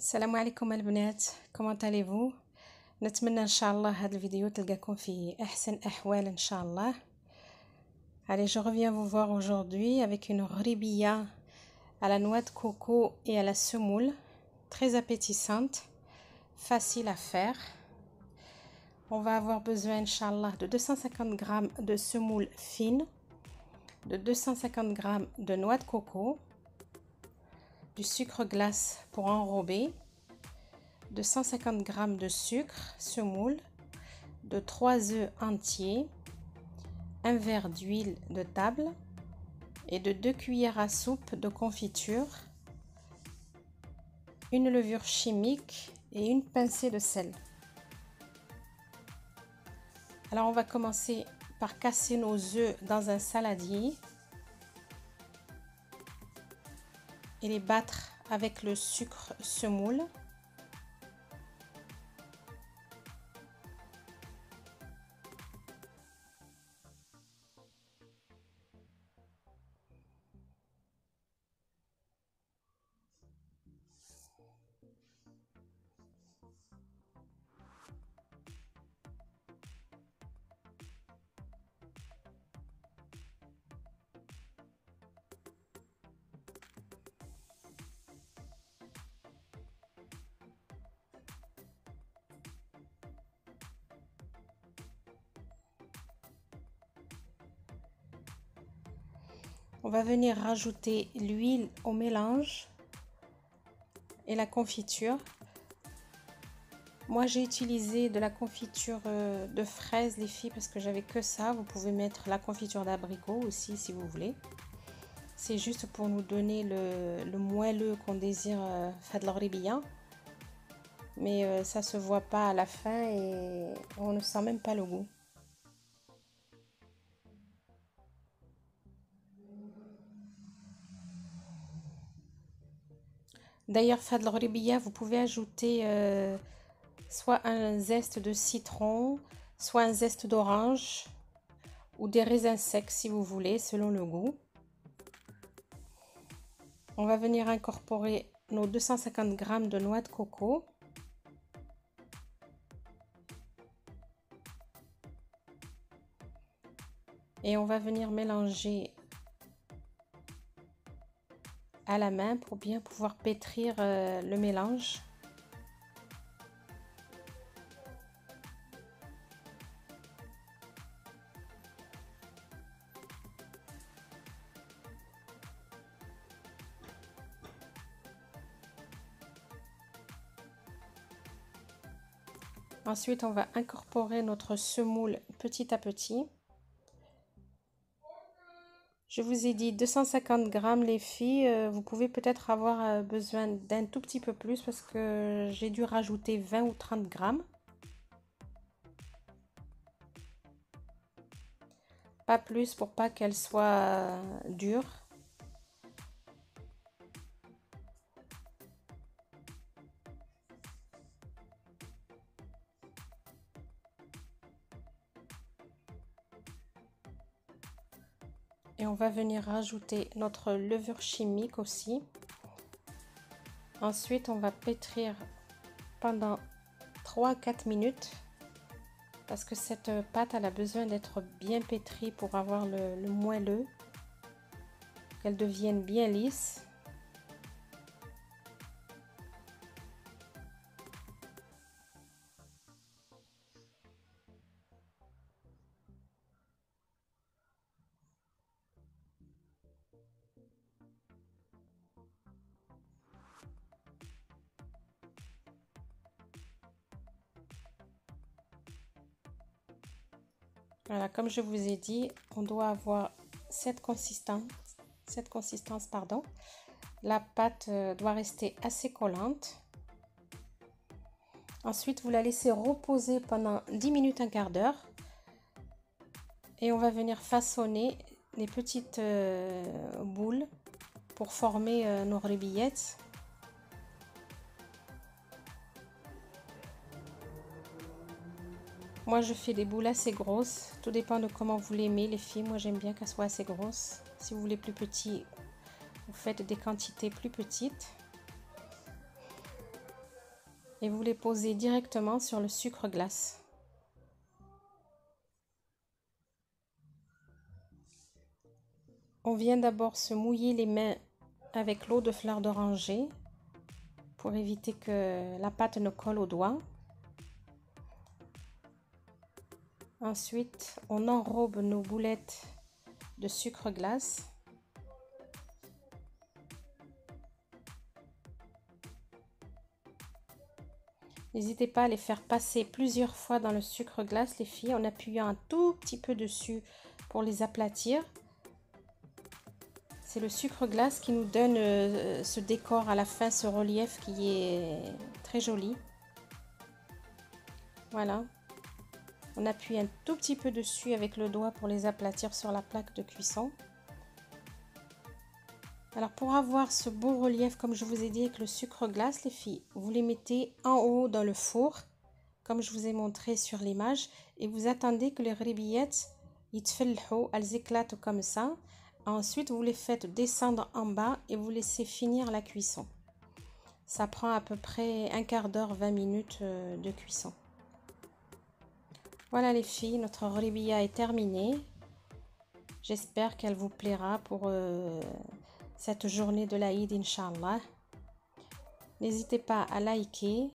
السلام عليكم البنات، comment allez-vous؟ نتمنى ان شاء الله هذا الفيديو تلقاكم في احسن احوال ان شاء الله. Allez, je reviens vous voir aujourd'hui avec une ribilla à la noix de coco et à la semoule, très appétissante, facile à faire. On va avoir besoin inchallah de 250 g de semoule fine, de 250 g de noix de coco, du sucre glace pour enrober, de 150 g de sucre semoule, de 3 œufs entiers, un verre d'huile de table et de 2 cuillères à soupe de confiture, une levure chimique et une pincée de sel. Alors on va commencer par casser nos œufs dans un saladier et les battre avec le sucre semoule. On va venir rajouter l'huile au mélange et la confiture. Moi j'ai utilisé de la confiture de fraises les filles parce que j'avais que ça. Vous pouvez mettre la confiture d'abricot aussi si vous voulez. C'est juste pour nous donner le moelleux qu'on désire faire de la ribilla. Mais ça se voit pas à la fin et on ne sent même pas le goût. D'ailleurs, fad al-ghribiya, vous pouvez ajouter soit un zeste de citron, soit un zeste d'orange ou des raisins secs si vous voulez, selon le goût. On va venir incorporer nos 250 g de noix de coco. Et on va venir mélanger à la main pour bien pouvoir pétrir le mélange. Ensuite, on va incorporer notre semoule petit à petit. Je vous ai dit 250 g les filles, vous pouvez peut-être avoir besoin d'un tout petit peu plus parce que j'ai dû rajouter 20 ou 30 g. Pas plus pour pas qu'elle soit dure. Et on va venir rajouter notre levure chimique aussi. Ensuite, on va pétrir pendant 3-4 minutes parce que cette pâte elle a besoin d'être bien pétrie pour avoir le moelleux, qu'elle devienne bien lisse. Voilà, comme je vous ai dit, on doit avoir cette consistance, pardon. La pâte doit rester assez collante. Ensuite, vous la laissez reposer pendant 10 minutes, un quart d'heure. Et on va venir façonner les petites boules pour former nos ribillettes. Moi je fais des boules assez grosses, tout dépend de comment vous l'aimez les filles. Moi j'aime bien qu'elles soient assez grosses. Si vous voulez plus petit, vous faites des quantités plus petites. et vous les posez directement sur le sucre glace. On vient d'abord se mouiller les mains avec l'eau de fleur d'oranger pour éviter que la pâte ne colle aux doigts. Ensuite, on enrobe nos boulettes de sucre glace. N'hésitez pas à les faire passer plusieurs fois dans le sucre glace, les filles, en appuyant un tout petit peu dessus pour les aplatir. C'est le sucre glace qui nous donne ce décor à la fin, ce relief qui est très joli. Voilà. On appuie un tout petit peu dessus avec le doigt pour les aplatir sur la plaque de cuisson. Alors pour avoir ce beau relief, comme je vous ai dit, avec le sucre glace, les filles, vous les mettez en haut dans le four, comme je vous ai montré sur l'image, et vous attendez que les ribillettes, elles éclatent comme ça. Ensuite, vous les faites descendre en bas et vous laissez finir la cuisson. Ça prend à peu près un quart d'heure, 20 minutes de cuisson. Voilà les filles, notre ribilla est terminée. J'espère qu'elle vous plaira pour cette journée de l'Aïd, Inch'Allah. N'hésitez pas à liker,